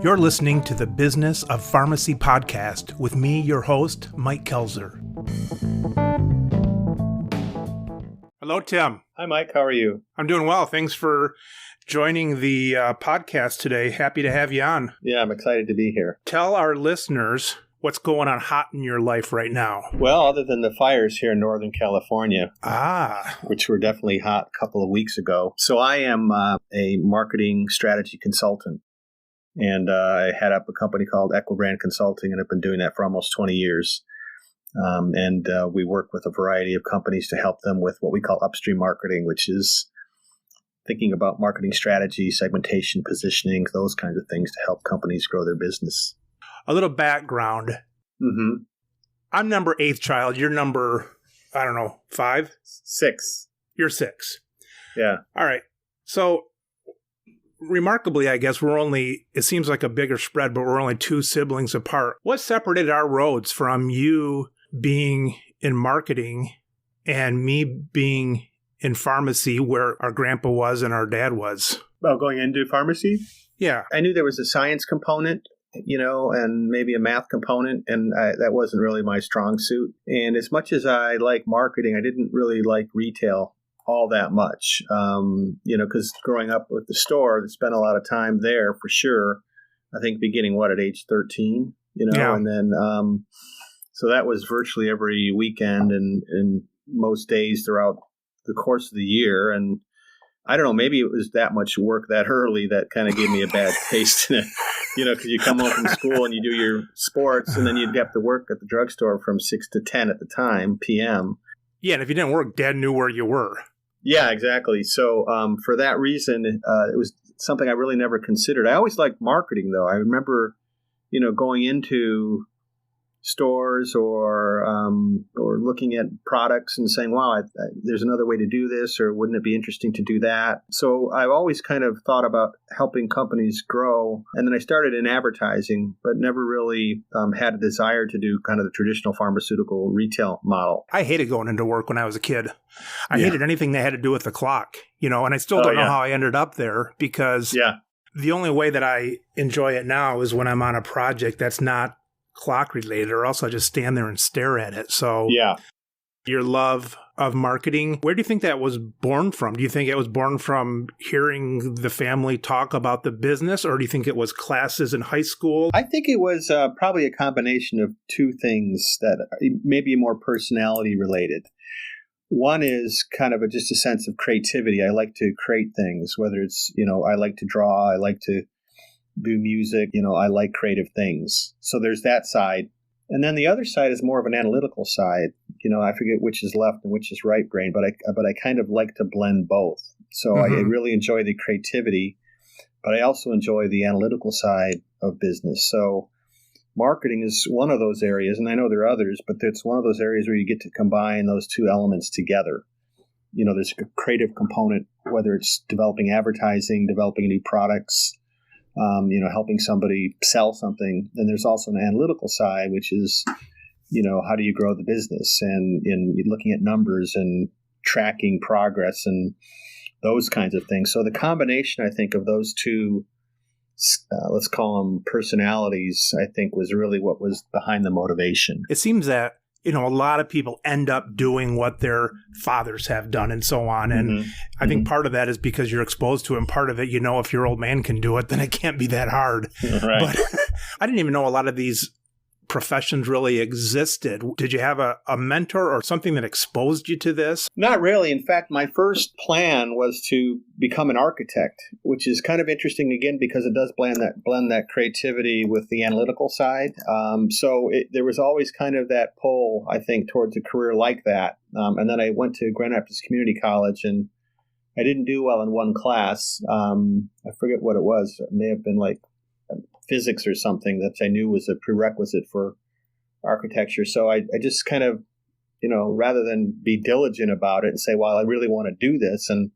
You're listening to the Business of Pharmacy podcast with me, your host, Mike Koelzer. Hello, Tim. Hi, Mike. How are you? I'm doing well. Thanks for joining the podcast today. Happy to have you on. Yeah, I'm excited to be here. Tell our listeners what's going on hot in your life right now. Well, other than the fires here in Northern California, which were definitely hot a couple of weeks ago. So I am a marketing strategy consultant. And I head up a company called Equibrand Consulting, and I've been doing that for almost 20 years. We work with a variety of companies to help them with what we call Upstream Marketing, which is thinking about marketing strategy, segmentation, positioning, those kinds of things to help companies grow their business. A little background. Mm-hmm. I'm number 8th child. You're number, 5? 6. You're 6. Yeah. All right. So remarkably, I guess it seems like a bigger spread, but we're only 2 siblings apart. What separated our roads from you being in marketing and me being in pharmacy where our grandpa was and our dad was? Well, going into pharmacy? Yeah. I knew there was a science component, and maybe a math component, and that wasn't really my strong suit. And as much as I like marketing, I didn't really like retail all that much, because growing up with the store, I spent a lot of time there for sure. I think beginning at age 13, Yeah. And then, so that was virtually every weekend and most days throughout the course of the year. And I don't know, maybe it was that much work that early that kind of gave me a bad taste in it, because you come home from school and you do your sports and then you'd have to work at the drugstore from 6 to 10 at the time, p.m. Yeah, and if you didn't work, Dad knew where you were. Yeah, exactly. So for that reason, it was something I really never considered. I always liked marketing, though. I remember, going into stores or looking at products and saying, wow, there's another way to do this, or wouldn't it be interesting to do that? So I've always kind of thought about helping companies grow. And then I started in advertising, but never really had a desire to do kind of the traditional pharmaceutical retail model. I hated going into work when I was a kid. I hated anything that had to do with the clock, and I still don't know how I ended up there because the only way that I enjoy it now is when I'm on a project that's not clock related, or else I just stand there and stare at it. So your love of marketing, where do you think that was born from? Do you think it was born from hearing the family talk about the business, or do you think it was classes in high school? I think it was probably a combination of 2 things that may be more personality related. One is kind of just a sense of creativity. I like to create things, whether it's, I like to draw, I like to do music, I like creative things. So there's that side. And then the other side is more of an analytical side. I forget which is left and which is right brain, but I kind of like to blend both. So I really enjoy the creativity, but I also enjoy the analytical side of business. So marketing is one of those areas, and I know there are others, but it's one of those areas where you get to combine those 2 elements together. There's a creative component, whether it's developing advertising, developing new products, helping somebody sell something. And there's also an analytical side, which is, how do you grow the business and looking at numbers and tracking progress and those kinds of things. So the combination, I think, of those 2, let's call them personalities, I think was really what was behind the motivation. It seems that a lot of people end up doing what their fathers have done and so on. And I think part of that is because you're exposed to it. And part of it, if your old man can do it, then it can't be that hard. Right. But I didn't even know a lot of these professions really existed. Did you have a mentor or something that exposed you to this? Not really. In fact, my first plan was to become an architect, which is kind of interesting again because it does blend that creativity with the analytical side. There was always kind of that pull, I think, towards a career like that. And then I went to Grand Rapids Community College, and I didn't do well in one class. I forget what it was. It may have been like physics or something that I knew was a prerequisite for architecture. So I just kind of, rather than be diligent about it and say, well, I really want to do this and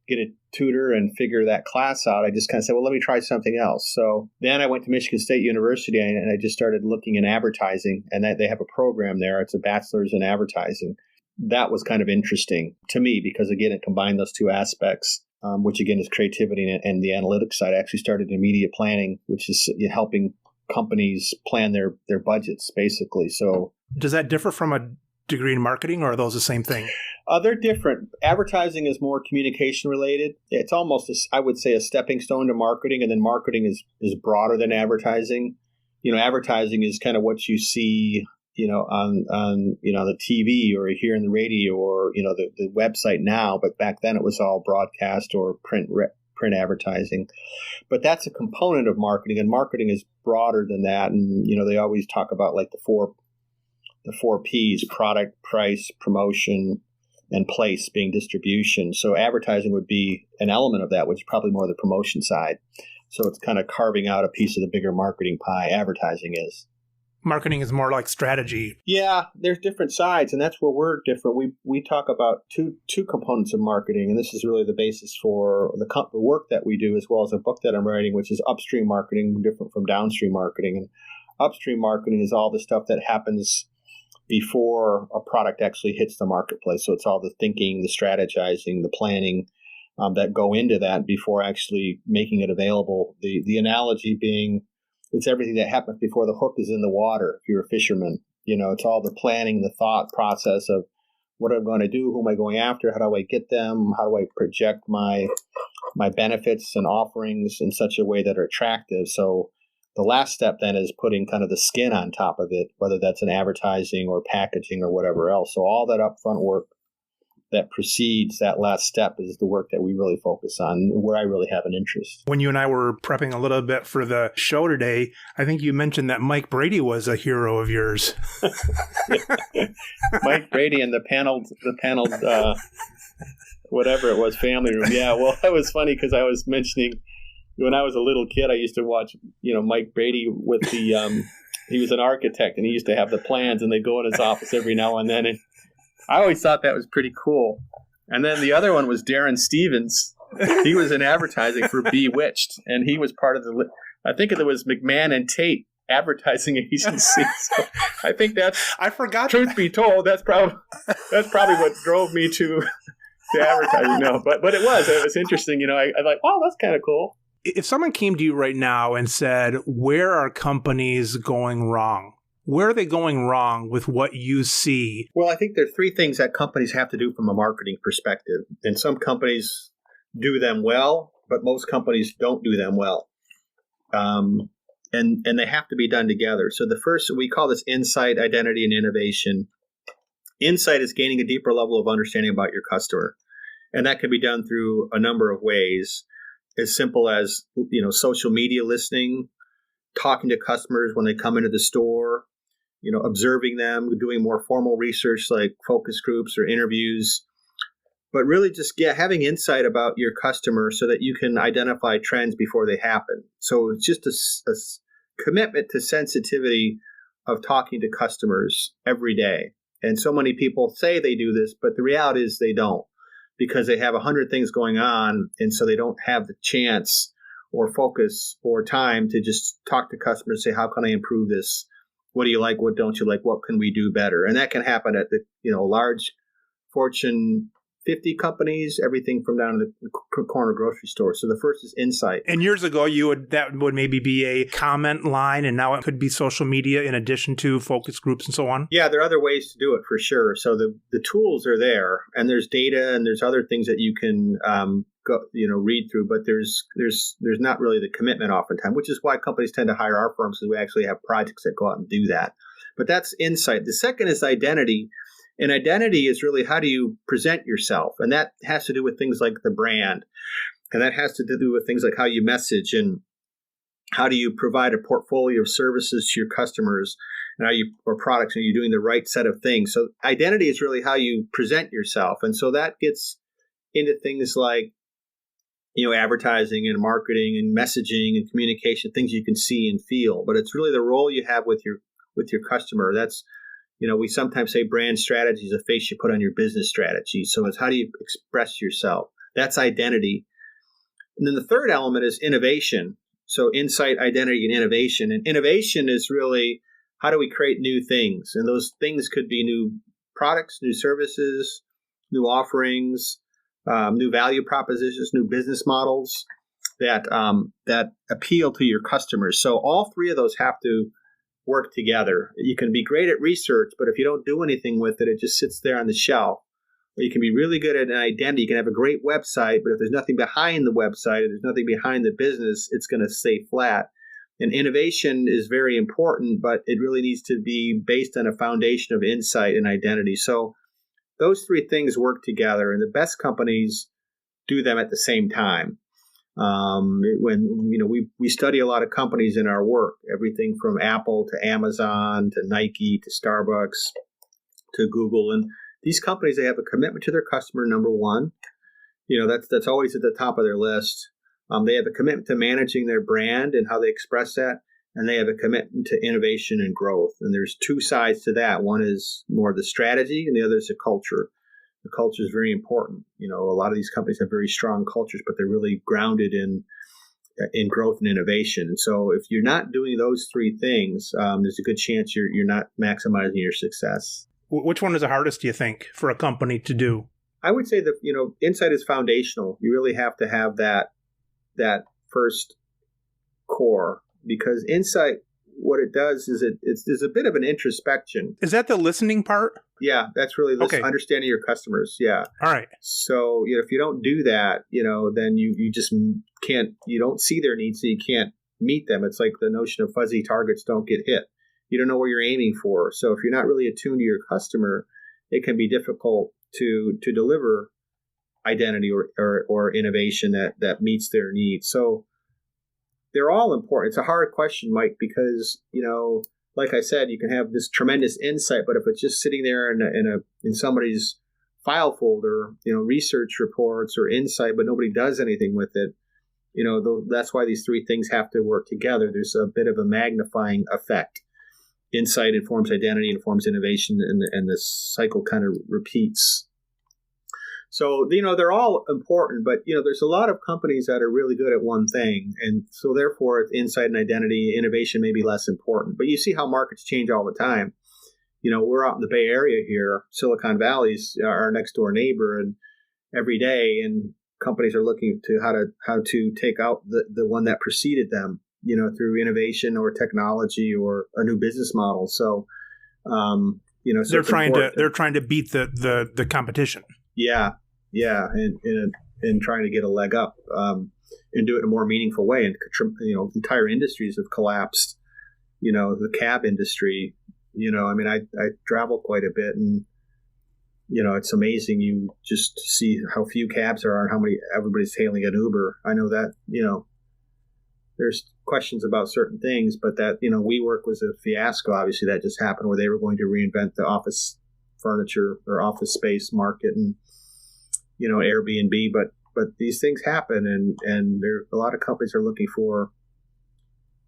get a tutor and figure that class out, I just kind of said, well, let me try something else. So then I went to Michigan State University and I just started looking in advertising, and they have a program there. It's a bachelor's in advertising. That was kind of interesting to me because, again, it combined those 2 aspects. which again is creativity, and the analytics side. I actually started in media planning, which is helping companies plan their budgets, basically. So does that differ from a degree in marketing, or are those the same thing? They're different. Advertising is more communication related. It's almost, I would say, a stepping stone to marketing, and then marketing is broader than advertising. Advertising is kind of what you see, on the TV or here in the radio or the website now. But back then it was all broadcast or print advertising. But that's a component of marketing, and marketing is broader than that. And they always talk about like the four P's: product, price, promotion, and place being distribution. So advertising would be an element of that, which is probably more the promotion side. So it's kind of carving out a piece of the bigger marketing pie. Advertising is. Marketing is more like strategy. Yeah, there's different sides, and that's where we're different. We talk about two components of marketing, and this is really the basis for the work that we do, as well as a book that I'm writing, which is Upstream Marketing, different from downstream marketing. And upstream marketing is all the stuff that happens before a product actually hits the marketplace. So it's all the thinking, the strategizing, the planning that go into that before actually making it available. The analogy being, it's everything that happens before the hook is in the water. If you're a fisherman, it's all the planning, the thought process of what I'm going to do, who am I going after, how do I get them, how do I project my benefits and offerings in such a way that are attractive. So the last step then is putting kind of the skin on top of it, whether that's in advertising or packaging or whatever else. So all that upfront work that precedes that last step is the work that we really focus on, where I really have an interest. When you and I were prepping a little bit for the show today, I think you mentioned that Mike Brady was a hero of yours. Mike Brady and the paneled whatever it was, family room. Yeah, well, that was funny because I was mentioning when I was a little kid, I used to watch, Mike Brady with the, he was an architect and he used to have the plans, and they'd go in his office every now and then. And I always thought that was pretty cool. And then the other one was Darren Stevens. He was in advertising for Bewitched, and he was part of I think it was McMahon and Tate advertising agency. So I think I forgot. Truth be told, that's probably what drove me to advertising. No, but it was interesting. I like, wow, that's kind of cool. If someone came to you right now and said, where are companies going wrong? Where are they going wrong with what you see? Well, I think there are three things that companies have to do from a marketing perspective. And some companies do them well, but most companies don't do them well. And they have to be done together. So the first, we call this insight, identity, and innovation. Insight is gaining a deeper level of understanding about your customer. And that can be done through a number of ways. As simple as, social media listening, talking to customers when they come into the store, observing them, doing more formal research like focus groups or interviews, but really just having insight about your customer so that you can identify trends before they happen. So it's just a commitment to sensitivity of talking to customers every day. And so many people say they do this, but the reality is they don't, because they have 100 things going on, and so they don't have the chance or focus or time to just talk to customers and say, how can I improve this? What do you like? What don't you like? What can we do better? And that can happen at the large Fortune 50 companies, everything from down to the corner grocery store. So the first is insight. And years ago, that would maybe be a comment line, and now it could be social media in addition to focus groups and so on. Yeah, there are other ways to do it for sure. So the tools are there, and there's data, and there's other things that you can read through. But there's not really the commitment oftentimes, which is why companies tend to hire our firms, because we actually have projects that go out and do that. But that's insight. The second is identity. And identity is really, how do you present yourself? And that has to do with things like the brand. And that has to do with things like how you message, and how do you provide a portfolio of services to your customers, and or products, and you're doing the right set of things. So identity is really how you present yourself. And so that gets into things like, advertising and marketing and messaging and communication, things you can see and feel. But it's really the role you have with your customer. That's, we sometimes say brand strategy is a face you put on your business strategy. So it's how do you express yourself? That's identity. And then the third element is innovation. So insight, identity, and innovation. And innovation is really, how do we create new things? And those things could be new products, new services, new offerings, new value propositions, new business models that appeal to your customers. So all three of those have to work together. You can be great at research, but if you don't do anything with it, it just sits there on the shelf. Or you can be really good at an identity. You can have a great website, but if there's nothing behind the website, if there's nothing behind the business, it's going to stay flat. And innovation is very important, but it really needs to be based on a foundation of insight and identity. So those three things work together, and the best companies do them at the same time. We study a lot of companies in our work, everything from Apple to Amazon to Nike to Starbucks to Google, and these companies, they have a commitment to their customer. Number one, that's always at the top of their list. They have a commitment to managing their brand and how they express that, and they have a commitment to innovation and growth. And there's two sides to that. One is more the strategy, and the other is the culture. The culture is very important. A lot of these companies have very strong cultures, but they're really grounded in growth and innovation. And so if you're not doing those three things, there's a good chance you're not maximizing your success. Which one is the hardest, do you think, for a company to do? I would say that, insight is foundational. You really have to have that first core, because insight, what it does is there's a bit of an introspection. Is that the listening part? Yeah, that's really understanding your customers. Yeah. All right. So, if you don't do that, then you just can't, you don't see their needs, so you can't meet them. It's like the notion of fuzzy targets don't get hit. You don't know where you're aiming for. So if you're not really attuned to your customer, it can be difficult to deliver identity or innovation that meets their needs. So they're all important. It's a hard question, Mike, because, like I said, you can have this tremendous insight, but if it's just sitting there in somebody's file folder, research reports or insight, but nobody does anything with it, that's why these three things have to work together. There's a bit of a magnifying effect. Insight informs identity, informs innovation, and the cycle kind of repeats. So, they're all important, but, there's a lot of companies that are really good at one thing. And so therefore, it's insight and identity, innovation may be less important. But you see how markets change all the time. We're out in the Bay Area here. Silicon Valley's our next door neighbor, and every day, and companies are looking to how to take out the one that preceded them, through innovation or technology or a new business model. So, they're trying to beat the competition. Yeah, and trying to get a leg up and do it in a more meaningful way. And entire industries have collapsed. The cab industry. I travel quite a bit, and it's amazing. You just see how few cabs there are and how many everybody's hailing an Uber. I know that there's questions about certain things, but that WeWork was a fiasco. Obviously, that just happened where they were going to reinvent the office furniture or office space market, and Airbnb, but these things happen, and there a lot of companies are looking for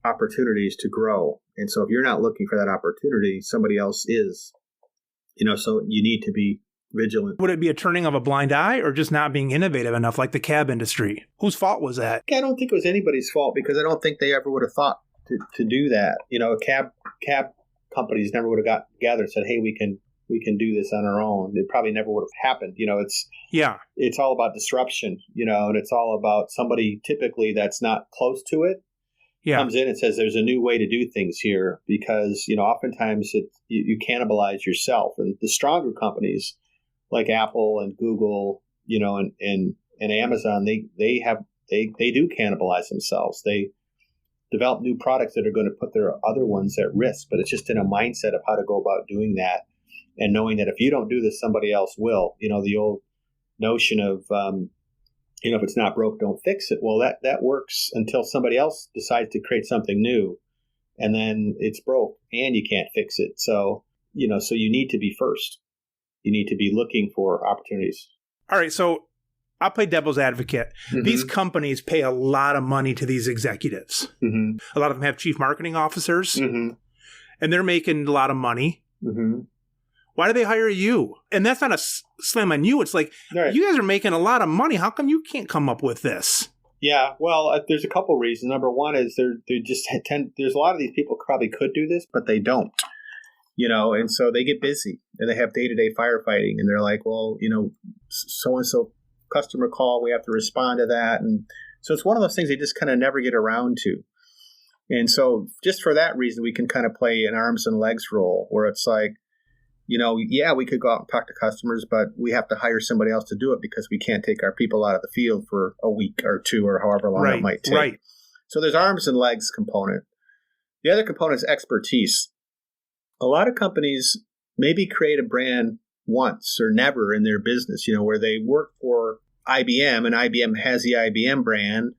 opportunities to grow. And so if you're not looking for that opportunity, somebody else is. So you need to be vigilant. Would it be a turning of a blind eye, or just not being innovative enough, like the cab industry? Whose fault was that? I don't think it was anybody's fault, because I don't think they ever would have thought to do that. Cab companies never would have got together and said, "Hey, we can do this on our own." It probably never would have happened. It's all about disruption, and it's all about somebody typically that's not close to it comes in and says, "There's a new way to do things here," because, oftentimes you cannibalize yourself. And the stronger companies like Apple and Google, and Amazon, they do cannibalize themselves. They develop new products that are going to put their other ones at risk, but it's just in a mindset of how to go about doing that. And knowing that if you don't do this, somebody else will. The old notion of, if it's not broke, don't fix it. Well, that works until somebody else decides to create something new, and then it's broke and you can't fix it. So, so you need to be first. You need to be looking for opportunities. All right. So I'll play devil's advocate. Mm-hmm. These companies pay a lot of money to these executives. Mm-hmm. A lot of them have chief marketing officers, mm-hmm. and they're making a lot of money. Mm-hmm. Why do they hire you? And that's not a slam on you. It's like, right. You guys are making a lot of money. How come you can't come up with this? Yeah, well, there's a couple reasons. Number one is there's a lot of these people probably could do this, but they don't. And so they get busy and they have day-to-day firefighting, and they're like, well, so-and-so customer call. We have to respond to that. And so it's one of those things they just kind of never get around to. And so just for that reason, we can kind of play an arms and legs role where it's like, yeah, we could go out and talk to customers, but we have to hire somebody else to do it because we can't take our people out of the field for a week or two or however long it might take. Right. So there's arms and legs component. The other component is expertise. A lot of companies maybe create a brand once or never in their business, where they work for IBM and IBM has the IBM brand,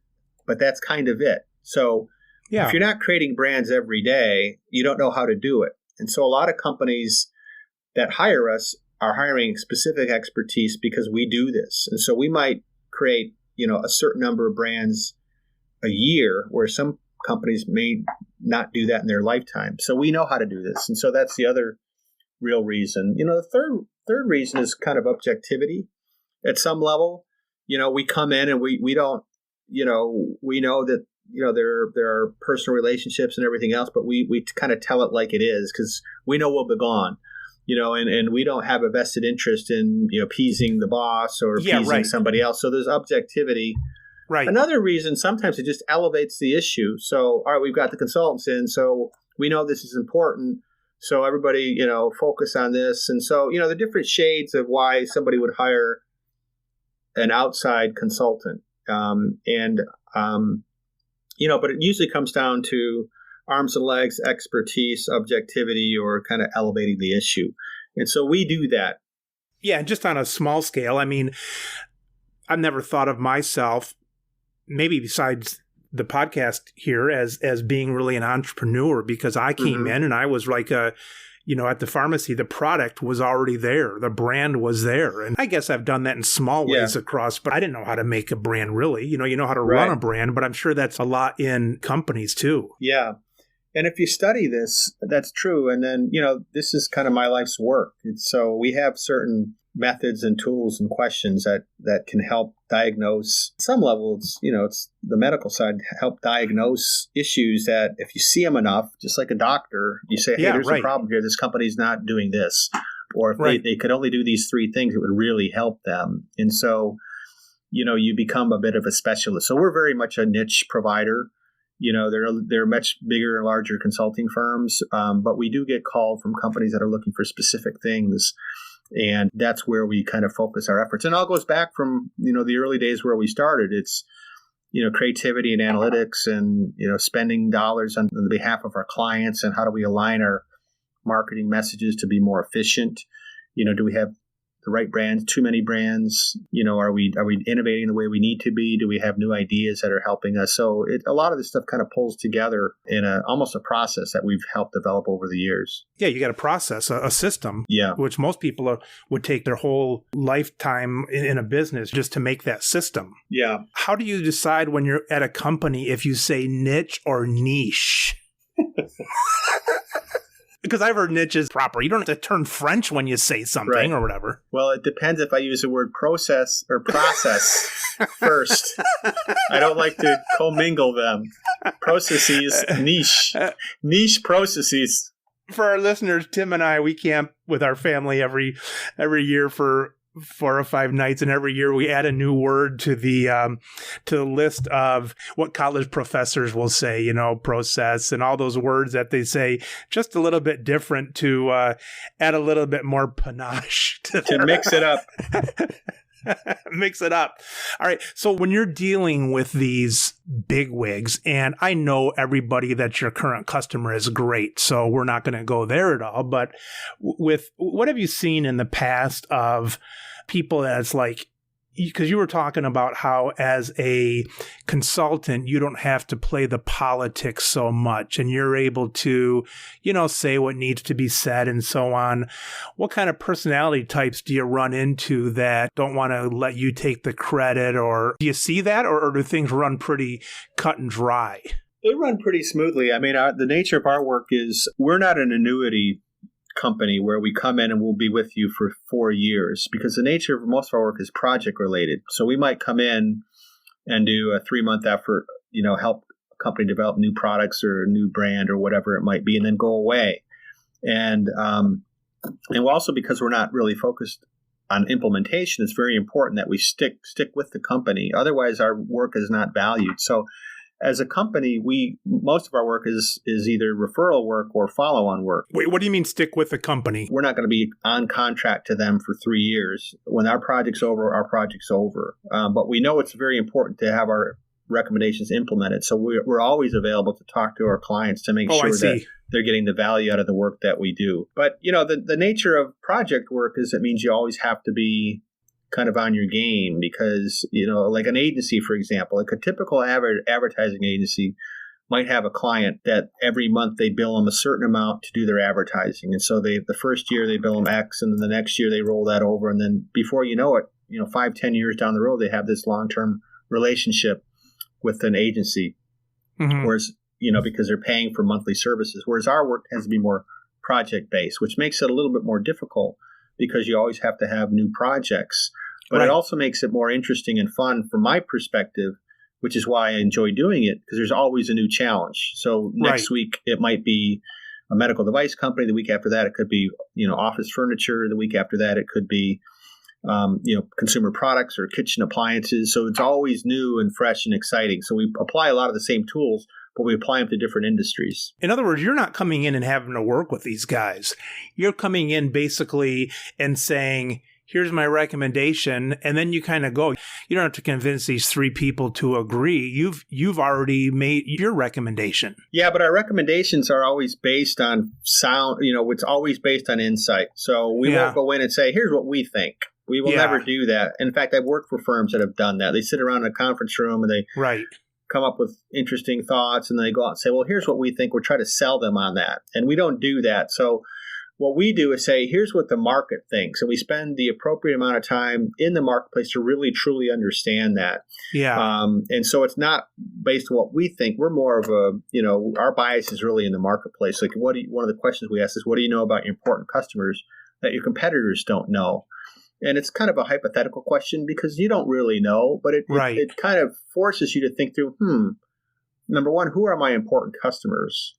but that's kind of it. So if you're not creating brands every day, you don't know how to do it. And so a lot of companies that hire us are hiring specific expertise because we do this. And so we might create, a certain number of brands a year, where some companies may not do that in their lifetime. So we know how to do this. And so that's the other real reason. The third reason is kind of objectivity at some level. We come in and we don't, we know that, there are personal relationships and everything else, but we kind of tell it like it is because we know we'll be gone, and we don't have a vested interest in, appeasing the boss or appeasing somebody else. So there's objectivity. Right. Another reason, sometimes it just elevates the issue. So, all right, we've got the consultants in, so we know this is important. So everybody, focus on this. And so, the different shades of why somebody would hire an outside consultant. But it usually comes down to arms and legs, expertise, objectivity, or kind of elevating the issue. And so we do that. Yeah, and just on a small scale, I mean, I've never thought of myself, maybe besides the podcast here, as being really an entrepreneur, because I came in and I was like at the pharmacy, the product was already there. The brand was there. And I guess I've done that in small ways across, but I didn't know how to make a brand really. You know how to run a brand, but I'm sure that's a lot in companies too. Yeah. And if you study this, that's true. And then, this is kind of my life's work. So we have certain methods and tools and questions that can help diagnose. At some level, it's the medical side, help diagnose issues that if you see them enough, just like a doctor, you say, hey, there's a problem here. This company's not doing this. Or if they could only do these 3 things, it would really help them. And so, you become a bit of a specialist. So we're very much a niche provider. They're much bigger and larger consulting firms, but we do get called from companies that are looking for specific things. And that's where we kind of focus our efforts. And it all goes back from, the early days where we started. It's, creativity and analytics and, spending dollars on the behalf of our clients and how do we align our marketing messages to be more efficient? Do we have the right brands, too many brands? Are we innovating the way we need to be? Do we have new ideas that are helping us? So a lot of this stuff kind of pulls together in almost a process that we've helped develop over the years. Yeah, you got a process, a system, which most people would take their whole lifetime in a business just to make that system. Yeah. How do you decide when you're at a company if you say niche or niche? Because I've heard niche is proper. You don't have to turn French when you say something or whatever. Well, it depends if I use the word process or process first. I don't like to commingle them. Processes, niche processes. For our listeners, Tim and I, we camp with our family every year for 4 or 5 nights, and every year we add a new word to the list of what college professors will say, process and all those words that they say, just a little bit different to add a little bit more panache to mix it up. Mix it up. All right. So when you're dealing with these bigwigs, and I know everybody that's your current customer is great, so we're not going to go there at all. But with what have you seen in the past of people that's like, because you were talking about how as a consultant, you don't have to play the politics so much and you're able to, say what needs to be said and so on. What kind of personality types do you run into that don't want to let you take the credit? Or do you see that, or do things run pretty cut and dry? They run pretty smoothly. I mean, the nature of our work is we're not an annuity company where we come in and we'll be with you for 4 years, because the nature of most of our work is project related. So we might come in and do a 3-month effort, help a company develop new products or a new brand or whatever it might be, and then go away. And also because we're not really focused on implementation, it's very important that we stick with the company. Otherwise, our work is not valued. So as a company, most of our work is either referral work or follow-on work. Wait, what do you mean stick with the company? We're not going to be on contract to them for 3 years. When our project's over, our project's over. But we know it's very important to have our recommendations implemented. So we're always available to talk to our clients to make sure that they're getting the value out of the work that we do. But, the nature of project work is it means you always have to be kind of on your game because, like an agency, for example, like a typical advertising agency might have a client that every month they bill them a certain amount to do their advertising. And so the first year they bill them X, and then the next year they roll that over. And then before you know it, 5-10 years down the road, they have this long-term relationship with an agency. Mm-hmm. Whereas, because they're paying for monthly services. Whereas our work tends to be more project-based, which makes it a little bit more difficult because you always have to have new projects. But It also makes it more interesting and fun from my perspective, which is why I enjoy doing it, because there's always a new challenge. So next week, it might be a medical device company. The week after that, it could be, office furniture. The week after that, it could be, consumer products or kitchen appliances. So it's always new and fresh and exciting. So we apply a lot of the same tools, but we apply them to different industries. In other words, you're not coming in and having to work with these guys. You're coming in basically and saying, here's my recommendation, and then you kind of go. You don't have to convince these 3 people to agree. You've already made your recommendation. Yeah, but our recommendations are always based on sound. It's always based on insight. So we won't go in and say, here's what we think. We will never do that. In fact, I've worked for firms that have done that. They sit around in a conference room and they come up with interesting thoughts, and then they go out and say, well, here's what we think. We'll try to sell them on that. And we don't do that. So what we do is say, here's what the market thinks. And we spend the appropriate amount of time in the marketplace to really, truly understand that. Yeah. And so it's not based on what we think. We're more of our bias is really in the marketplace. Like one of the questions we ask is, what do you know about your important customers that your competitors don't know? And it's kind of a hypothetical question because you don't really know, but it kind of forces you to think through, number one, who are my important customers?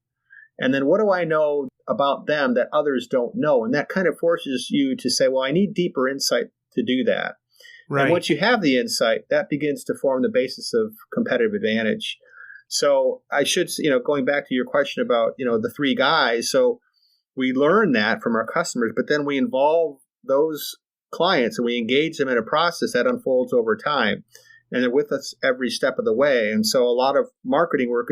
And then what do I know about them that others don't know? And that kind of forces you to say, well, I need deeper insight to do that. Right. And once you have the insight, that begins to form the basis of competitive advantage. So I should, going back to your question about, the 3 guys. So we learn that from our customers, but then we involve those clients and we engage them in a process that unfolds over time. And they're with us every step of the way. And so a lot of marketing work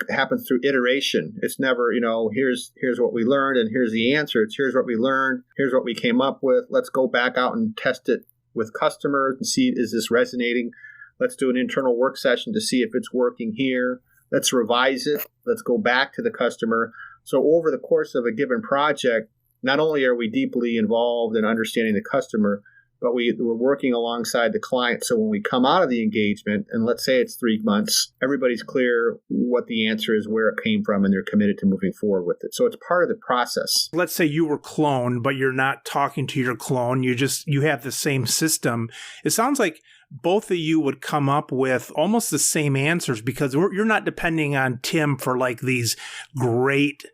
happens through iteration. It's never, here's what we learned and here's the answer. It's here's what we learned. Here's what we came up with. Let's go back out and test it with customers and see, is this resonating? Let's do an internal work session to see if it's working here. Let's revise it. Let's go back to the customer. So over the course of a given project, not only are we deeply involved in understanding the customer, but we're working alongside the client. So when we come out of the engagement, and let's say it's 3 months, everybody's clear what the answer is, where it came from, and they're committed to moving forward with it. So it's part of the process. Let's say you were cloned, but you're not talking to your clone. You have the same system. It sounds like both of you would come up with almost the same answers because you're not depending on Tim for like these great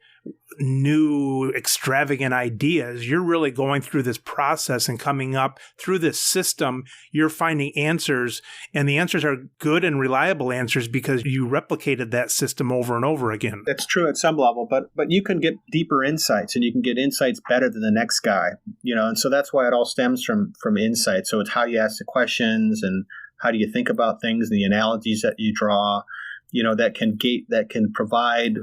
new extravagant ideas. You're really going through this process and coming up through this system. You're finding answers, and the answers are good and reliable answers because you replicated that system over and over again. That's true at some level, but you can get deeper insights, and you can get insights better than the next guy, and so that's why it all stems from insight. So it's how you ask the questions and how do you think about things, the analogies that you draw, that can provide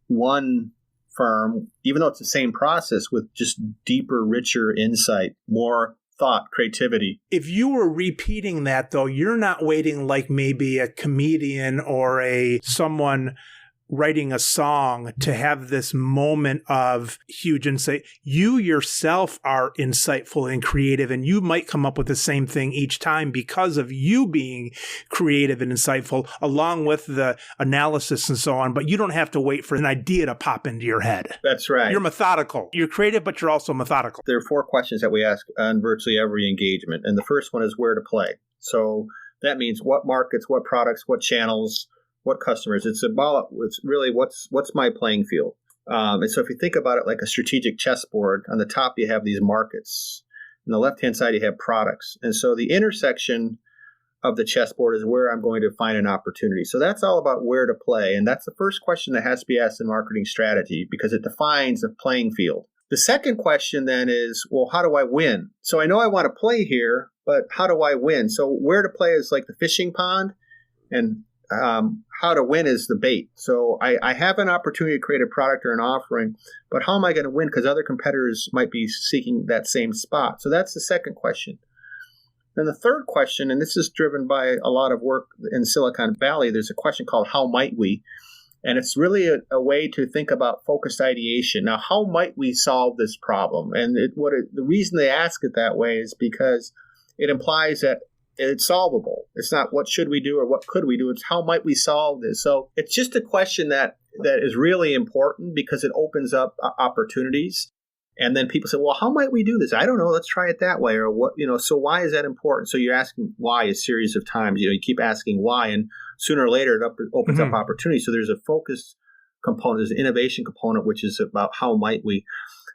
one firm, even though it's the same process, with just deeper, richer insight, more thought, creativity. If you were repeating that, though, you're not waiting like maybe a comedian or someone writing a song to have this moment of huge insight. You yourself are insightful and creative, and you might come up with the same thing each time because of you being creative and insightful, along with the analysis and so on. But you don't have to wait for an idea to pop into your head. That's right. You're methodical. You're creative, but you're also methodical. There are 4 questions that we ask on virtually every engagement. And the first one is where to play. So that means what markets, what products, what channels, what customers. It's really what's my playing field. And so if you think about it like a strategic chessboard, on the top you have these markets. On the left-hand side, you have products. And so the intersection of the chessboard is where I'm going to find an opportunity. So that's all about where to play. And that's the first question that has to be asked in marketing strategy because it defines a playing field. The second question then is, well, how do I win? So I know I want to play here, but how do I win? So where to play is like the fishing pond, and how to win is the bait. So I have an opportunity to create a product or an offering, but how am I going to win? Because other competitors might be seeking that same spot. So that's the second question. Then the third question, and this is driven by a lot of work in Silicon Valley, there's a question called how might we? And it's really a way to think about focused ideation. Now, how might we solve this problem? And the reason they ask it that way is because it implies that it's solvable. It's not what should we do or what could we do. It's how might we solve this? So it's just a question that is really important because it opens up opportunities. And then people say, well, how might we do this? I don't know. Let's try it that way. Or what, so why is that important? So you're asking why a series of times. You keep asking why, and sooner or later it opens up opportunities. So there's a focus component, there's an innovation component, which is about how might we.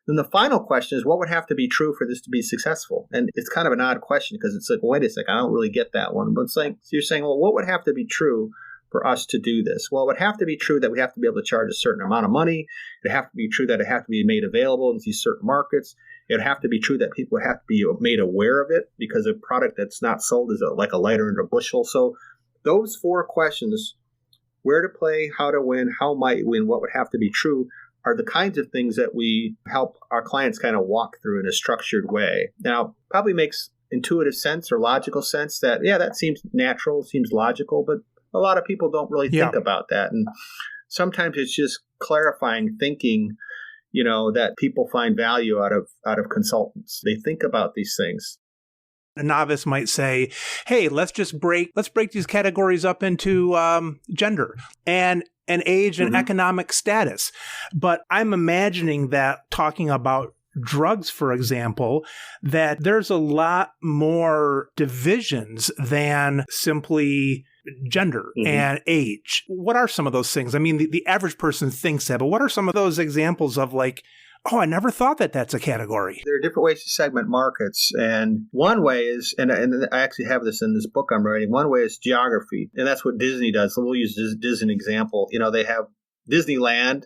Then the final question is, what would have to be true for this to be successful? And it's kind of an odd question because it's like, wait a second, I don't really get that one. But it's like, so you're saying, well, what would have to be true for us to do this? Well, it would have to be true that we have to be able to charge a certain amount of money. It would have to be true that it have to be made available in these certain markets. It would have to be true that people would have to be made aware of it because a product that's not sold is like a lighter in a bushel. So those four questions, where to play, how to win, how might win, what would have to be true, are the kinds of things that we help our clients kind of walk through in a structured way. Now, probably makes intuitive sense or logical sense that, yeah, that seems natural, seems logical, but a lot of people don't really think about that. And sometimes it's just clarifying thinking, that people find value out of consultants. They think about these things. A novice might say, hey, let's break these categories up into gender and age and economic status. But I'm imagining that talking about drugs, for example, that there's a lot more divisions than simply gender and age. What are some of those things? I mean, the average person thinks that, but what are some of those examples of like, oh, I never thought that that's a category? There are different ways to segment markets. And one way is, and I actually have this in this book I'm writing, one way is geography. And that's what Disney does. So we'll use Disney as an example. They have Disneyland,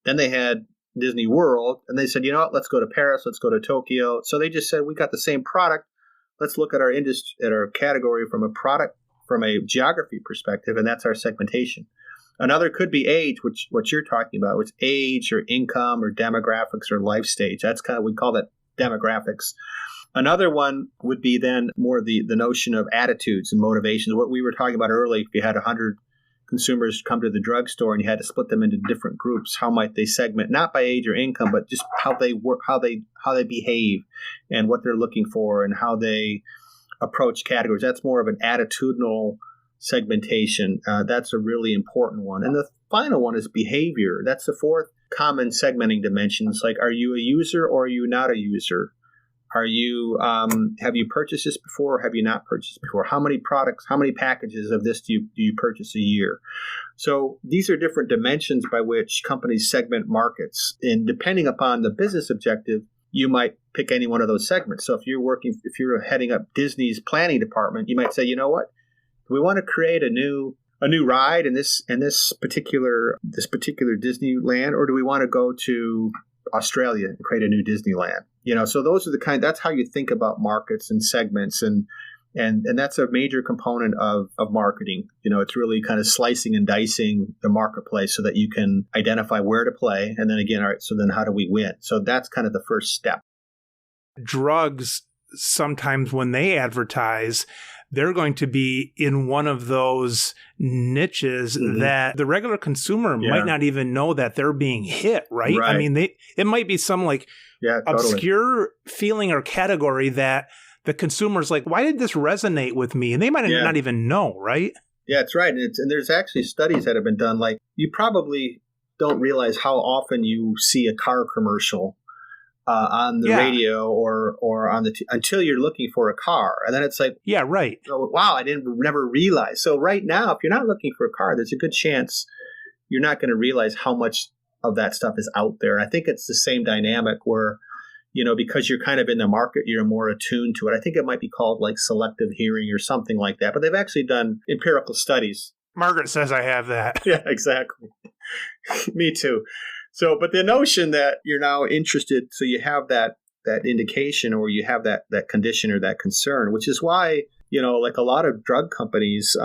then they had Disney World, and they said, you know what, let's go to Paris, let's go to Tokyo. So they just said, we got the same product. Let's look at our industry, at our category from a geography perspective, and that's our segmentation. Another could be age, which what you're talking about, which age or income or demographics or life stage. That's kind of, we call that demographics. Another one would be then more the notion of attitudes and motivations. What we were talking about earlier, if you had 100 consumers come to the drugstore and you had to split them into different groups, how might they segment, not by age or income, but just how they work, how they behave and what they're looking for and how they approach categories. That's more of an attitudinal segmentation. That's a really important one. And the final one is behavior. That's the fourth common segmenting dimension. It's like, are you a user or are you not a user? Are you, have you purchased this before or have you not purchased before? How many products, how many packages of this do you purchase a year? So these are different dimensions by which companies segment markets. And depending upon the business objective, you might pick any one of those segments. So if you're heading up Disney's planning department, you might say, you know what? We want to create a new ride in this particular Disneyland, or do we want to go to Australia and create a new Disneyland? So those are that's how you think about markets and segments, and that's a major component of marketing. It's really kind of slicing and dicing the marketplace so that you can identify where to play, and then again, all right, so then how do we win? So that's kind of the first step. Drugs, sometimes when they advertise, they're going to be in one of those niches that the regular consumer might not even know that they're being hit, right? I mean, it might be some obscure feeling or category that the consumer's like, why did this resonate with me? And they might not even know, right? Yeah, that's right. And there's actually studies that have been done. Like, you probably don't realize how often you see a car commercial on the radio or on until you're looking for a car. And then it's like, oh, wow, I never realize. So right now, if you're not looking for a car, there's a good chance you're not going to realize how much of that stuff is out there. And I think it's the same dynamic where, because you're kind of in the market, you're more attuned to it. I think it might be called like selective hearing or something like that. But they've actually done empirical studies. Margaret says I have that. Yeah, exactly. Me too. So, but the notion that you're now interested, so you have that indication, or you have that condition or that concern, which is why, like a lot of drug companies,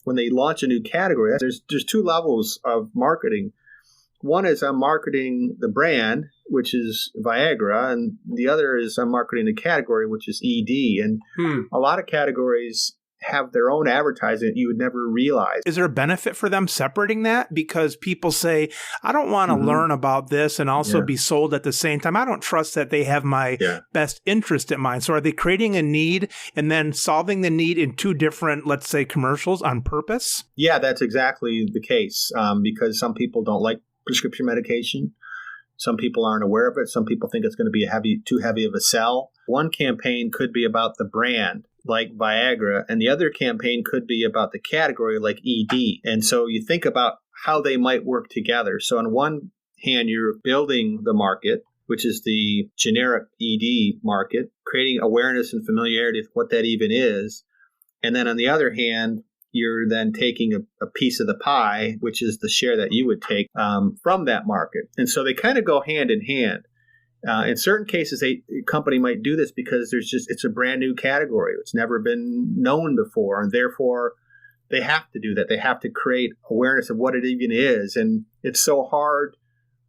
when they launch a new category, there's two levels of marketing. One is I'm marketing the brand, which is Viagra, and the other is I'm marketing the category, which is ED. And a lot of categories have their own advertising that you would never realize. Is there a benefit for them separating that? Because people say, I don't want to learn about this and also be sold at the same time. I don't trust that they have my best interest in mind. So are they creating a need and then solving the need in two different, let's say, commercials on purpose? Yeah, that's exactly the case, because some people don't like prescription medication. Some people aren't aware of it. Some people think it's going to be too heavy of a sell. One campaign could be about the brand, like Viagra, and the other campaign could be about the category, like ED. And so you think about how they might work together. So on one hand, you're building the market, which is the generic ED market, creating awareness and familiarity with what that even is. And then on the other hand, you're then taking a piece of the pie, which is the share that you would take from that market. And so they kind of go hand in hand. In certain cases, a company might do this because it's a brand new category. It's never been known before, and therefore they have to do that. They have to create awareness of what it even is. And it's so hard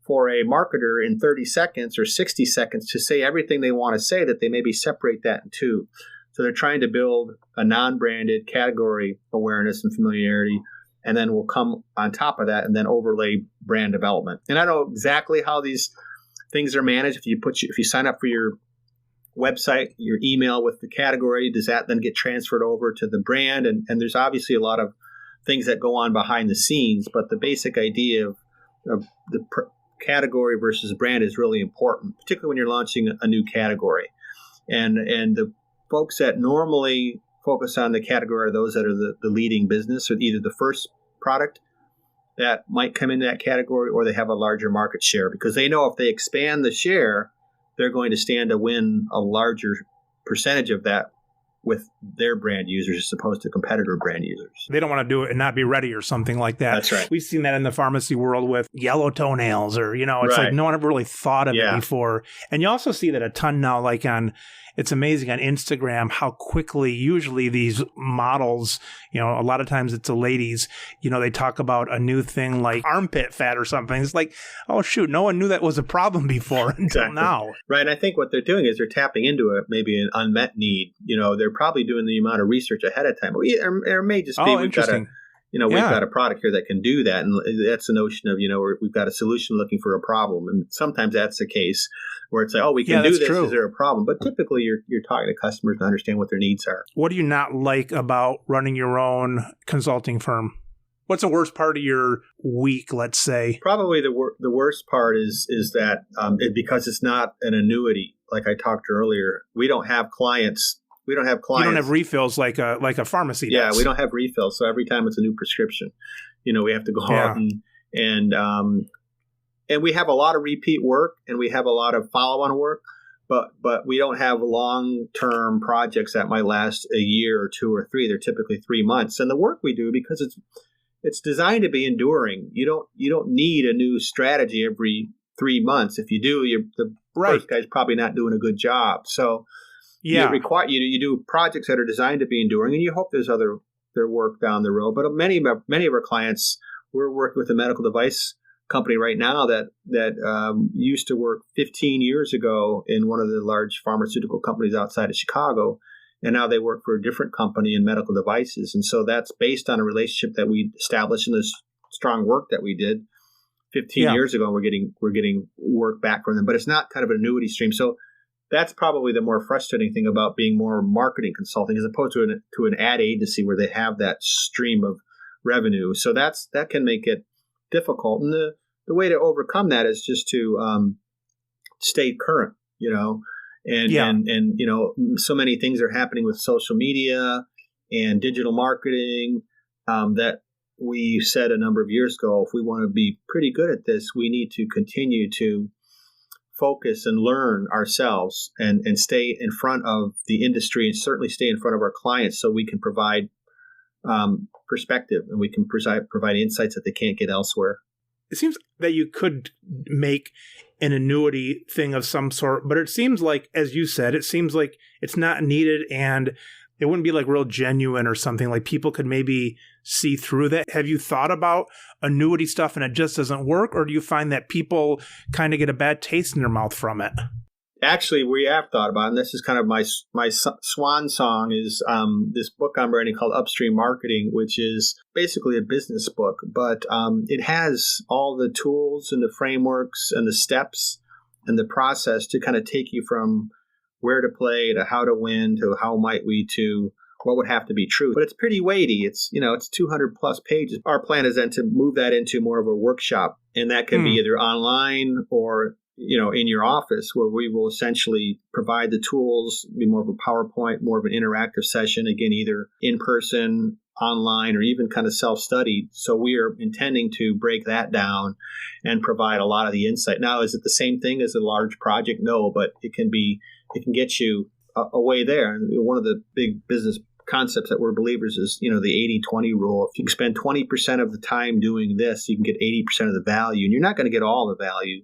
for a marketer in 30 seconds or 60 seconds to say everything they want to say that they maybe separate that in two. So they're trying to build a non-branded category awareness and familiarity, and then we'll come on top of that and then overlay brand development. And I don't know exactly how these things are managed. If you sign up for your website, your email with the category, does that then get transferred over to the brand? And there's obviously a lot of things that go on behind the scenes, but the basic idea of the category versus brand is really important, particularly when you're launching a new category. And the folks that normally focus on the category are those that are the leading business, or either the first product that might come into that category, or they have a larger market share, because they know if they expand the share, they're going to stand to win a larger percentage of that with their brand users as opposed to competitor brand users. They don't want to do it and not be ready or something like that. That's right. We've seen that in the pharmacy world with yellow toenails, or, it's like no one ever really thought of it before. And you also see that a ton now, like it's amazing on Instagram how quickly usually these models, a lot of times it's the ladies, they talk about a new thing like armpit fat or something. It's like, oh, shoot, no one knew that was a problem before until now. Right. And I think what they're doing is they're tapping into maybe an unmet need. They're probably doing the amount of research ahead of time. Or it may just be we've got a product here that can do that. And that's the notion of, we've got a solution looking for a problem. And sometimes that's the case where it's like, oh, we can do this. True. Is there a problem? But typically you're talking to customers to understand what their needs are. What do you not like about running your own consulting firm? What's the worst part of your week, let's say? Probably the worst part is that because it's not an annuity, like I talked earlier, we don't have clients. You don't have refills like a pharmacy does. Yeah, we don't have refills. So every time it's a new prescription, we have to go out and we have a lot of repeat work and we have a lot of follow-on work, but we don't have long-term projects that might last a year or 2 or 3. They're typically 3 months. And the work we do, because it's designed to be enduring. You don't need a new strategy every 3 months. If you do, the first guy's probably not doing a good job. So you do projects that are designed to be enduring, and you hope there's their work down the road. But many of our clients, we're working with a medical device company right now that used to work 15 years ago in one of the large pharmaceutical companies outside of Chicago, and now they work for a different company in medical devices. And so that's based on a relationship that we established in this strong work that we did 15 years ago. And we're getting work back from them, but it's not kind of an annuity stream. So that's probably the more frustrating thing about being more marketing consulting as opposed to an ad agency where they have that stream of revenue. So that can make it difficult. And the way to overcome that is just to stay current, and so many things are happening with social media and digital marketing that we said a number of years ago, if we want to be pretty good at this, we need to continue to focus and learn ourselves and stay in front of the industry and certainly stay in front of our clients so we can provide perspective and we can provide insights that they can't get elsewhere. It seems that you could make an annuity thing of some sort, but it seems like, as you said, it seems like it's not needed and it wouldn't be like real genuine or something. Like people could maybe see through that. Have you thought about annuity stuff and it just doesn't work? Or do you find that people kind of get a bad taste in their mouth from it? Actually, we have thought about it, and this is kind of my swan song, is this book I'm writing called Upstream Marketing, which is basically a business book, but it has all the tools and the frameworks and the steps and the process to kind of take you from where to play to how to win to how might we to what would have to be true. But it's pretty weighty. It's 200 plus pages. Our plan is then to move that into more of a workshop, and that can be either online or in your office, where we will essentially provide the tools, be more of a PowerPoint, more of an interactive session, again, either in person, online, or even kind of self-studied. So we are intending to break that down and provide a lot of the insight. Now, is it the same thing as a large project? No, but it can get you a way there. And one of the big business concepts that we're believers is, the 80-20 rule. If you spend 20% of the time doing this, you can get 80% of the value. And you're not going to get all the value.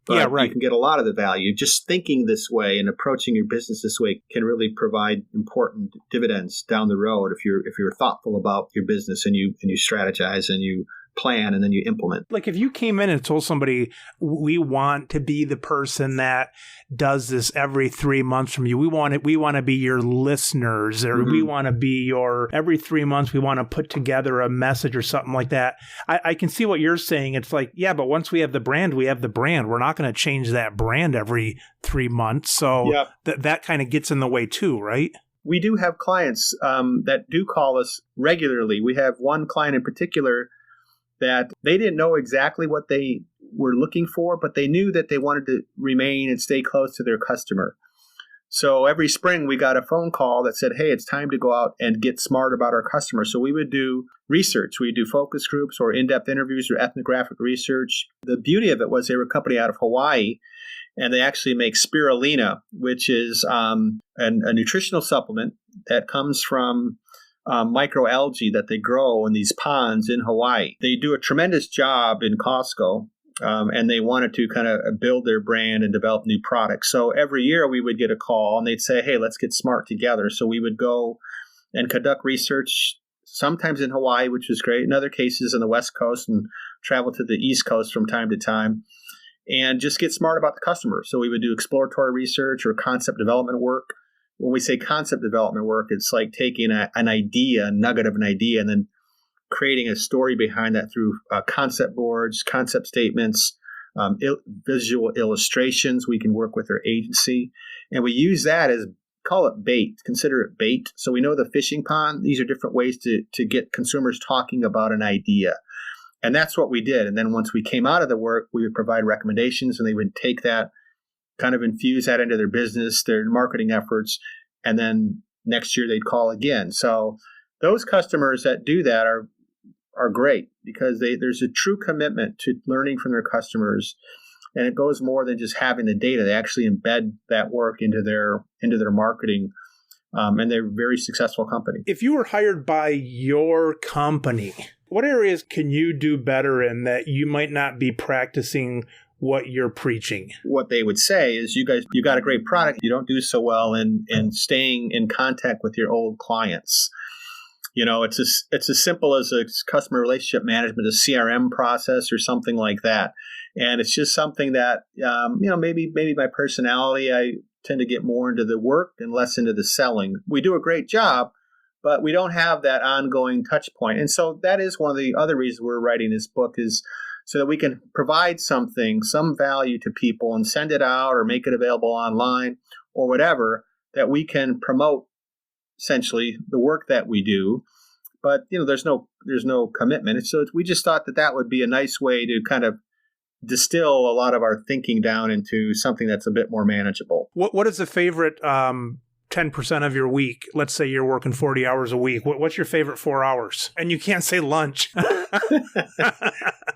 But you can get a lot of the value. Just thinking this way and approaching your business this way can really provide important dividends down the road if you're thoughtful about your business and you strategize and you plan and then you implement. Like if you came in and told somebody, we want to be the person that does this every 3 months from you. We want to be your listeners, or we want to be every 3 months, we want to put together a message or something like that. I can see what you're saying. It's like, yeah, but once we have the brand, we have the brand. We're not going to change that brand every 3 months. So that kind of gets in the way too, right? We do have clients that do call us regularly. We have one client in particular that they didn't know exactly what they were looking for, but they knew that they wanted to remain and stay close to their customer. So every spring we got a phone call that said, hey, it's time to go out and get smart about our customers. So we would do research. We do focus groups or in-depth interviews or ethnographic research. The beauty of it was they were a company out of Hawaii, and they actually make spirulina, which is a nutritional supplement that comes from microalgae that they grow in these ponds in Hawaii. They do a tremendous job in Costco, and they wanted to kind of build their brand and develop new products. So every year we would get a call and they'd say, hey, let's get smart together. So we would go and conduct research, sometimes in Hawaii, which was great, in other cases on the West Coast, and travel to the East Coast from time to time, and just get smart about the customer. So we would do exploratory research or concept development work. When we say concept development work, it's like taking an idea, a nugget of an idea, and then creating a story behind that through concept boards, concept statements, visual illustrations. We can work with our agency. And we use that as, call it bait, consider it bait. So we know the fishing pond. These are different ways to get consumers talking about an idea. And that's what we did. And then once we came out of the work, we would provide recommendations, and they would take that, kind of infuse that into their business, their marketing efforts, and then next year they'd call again. So those customers that do that are great because there's a true commitment to learning from their customers, and it goes more than just having the data. They actually embed that work into their marketing, and they're a very successful company. If you were hired by your company, what areas can you do better in that you might not be practicing what you're preaching? What they would say is, you got a great product. You don't do so well in staying in contact with your old clients. It's as simple as a customer relationship management, a CRM process or something like that. And it's just something that, maybe my personality, I tend to get more into the work and less into the selling. We do a great job, but we don't have that ongoing touch point. And so that is one of the other reasons we're writing this book, is so that we can provide some value to people and send it out or make it available online or whatever, that we can promote essentially the work that we do. But, there's no commitment. So we just thought that would be a nice way to kind of distill a lot of our thinking down into something that's a bit more manageable. What is the favorite 10% of your week? Let's say you're working 40 hours a week. What's your favorite 4 hours? And you can't say lunch.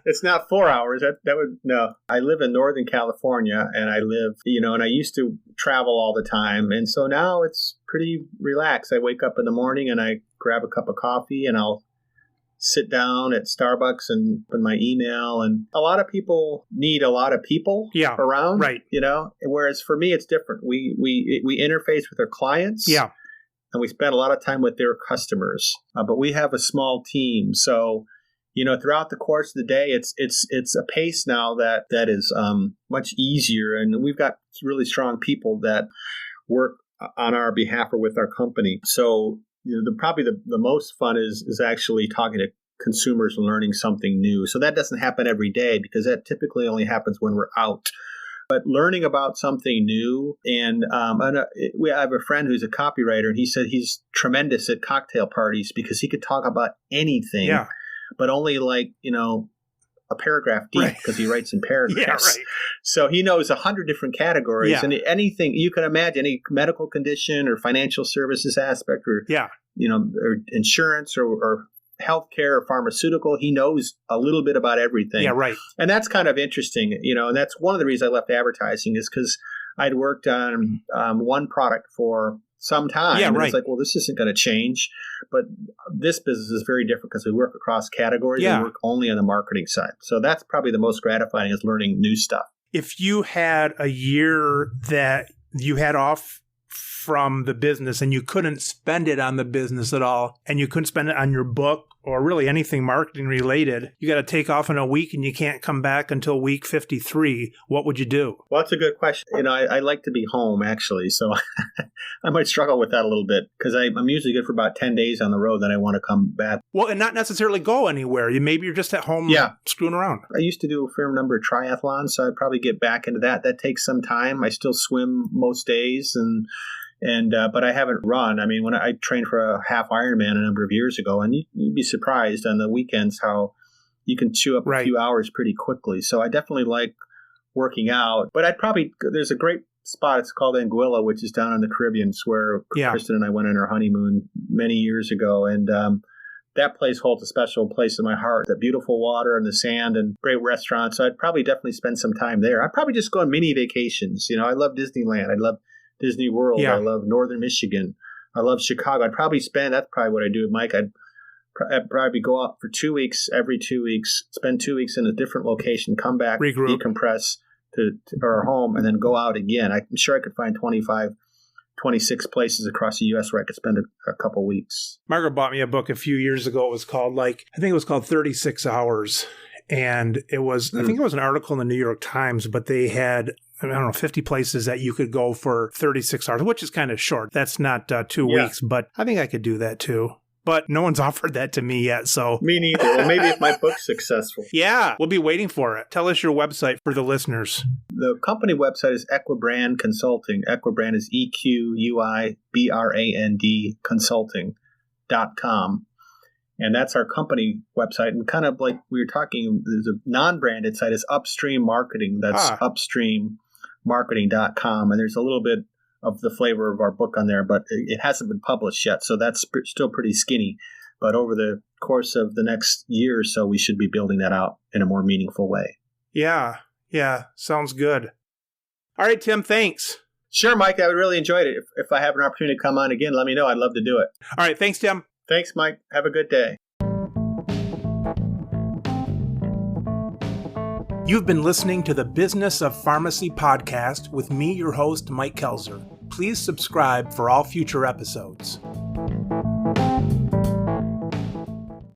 It's not 4 hours. That would, no. I live in Northern California, and and I used to travel all the time. And so now it's pretty relaxed. I wake up in the morning and I grab a cup of coffee and I'll sit down at Starbucks and open my email. And a lot of people need a lot of people around, right. Whereas for me, it's different. We interface with our clients. Yeah. And we spend a lot of time with their customers, but we have a small team. So, throughout the course of the day, it's a pace now that is much easier. And we've got really strong people that work on our behalf or with our company. So, probably the most fun is actually talking to consumers and learning something new. So that doesn't happen every day because that typically only happens when we're out. But learning about something new, and I have a friend who's a copywriter, and he said he's tremendous at cocktail parties because he could talk about anything, but only a paragraph deep because he writes in paragraphs. Yeah, right. So he knows 100 different categories, and anything you can imagine, any medical condition or financial services aspect, or or insurance or healthcare or pharmaceutical, he knows a little bit about everything. Yeah, right. And that's kind of interesting, and that's one of the reasons I left advertising is because I'd worked on one product for some time. Yeah, and right. It's like, well, this isn't going to change. But this business is very different because we work across categories and work only on the marketing side. So that's probably the most gratifying is learning new stuff. If you had a year that you had off from the business and you couldn't spend it on the business at all, and you couldn't spend it on your book or really anything marketing related, you got to take off in a week and you can't come back until week 53. What would you do? Well, that's a good question. I like to be home, actually. So I might struggle with that a little bit because I'm usually good for about 10 days on the road. Then I want to come back. Well, and not necessarily go anywhere. Maybe you're just at home screwing around. I used to do a fair number of triathlons, so I'd probably get back into that. That takes some time. I still swim most days, but I haven't run. I mean, when I trained for a half Ironman a number of years ago, and you'd be surprised on the weekends how you can chew up a few hours pretty quickly. So I definitely like working out. But there's a great spot. It's called Anguilla, which is down in the Caribbean. It's where Kristen and I went on our honeymoon many years ago. And that place holds a special place in my heart. The beautiful water and the sand and great restaurants. So I'd probably definitely spend some time there. I'd probably just go on mini vacations. I love Disneyland. I love Disney World. I love Northern Michigan. I love Chicago. That's probably what I do, Mike. I'd probably go out for 2 weeks, every 2 weeks, spend 2 weeks in a different location, come back, regroup, decompress to our home, and then go out again. I'm sure I could find 25, 26 places across the U.S. where I could spend a couple weeks. Margaret bought me a book a few years ago. It was called 36 Hours. And it was, I think it was an article in the New York Times, but they had, 50 places that you could go for 36 hours, which is kind of short. That's not 2 weeks, but I think I could do that too. But no one's offered that to me yet, so. Me neither. Well, maybe if my book's successful. Yeah, we'll be waiting for it. Tell us your website for the listeners. The company website is Equibrand Consulting. Equibrand is EQUIBRAND Consulting.com. And that's our company website. And kind of like we were talking, there's a non-branded site is Upstream Marketing. That's upstreammarketing.com. And there's a little bit of the flavor of our book on there, but it hasn't been published yet. So that's still pretty skinny. But over the course of the next year or so, we should be building that out in a more meaningful way. Yeah. Sounds good. All right, Tim, thanks. Sure, Mike. I would really enjoy it. If I have an opportunity to come on again, let me know. I'd love to do it. All right. Thanks, Tim. Thanks, Mike. Have a good day. You've been listening to the Business of Pharmacy podcast with me, your host, Mike Koelzer. Please subscribe for all future episodes.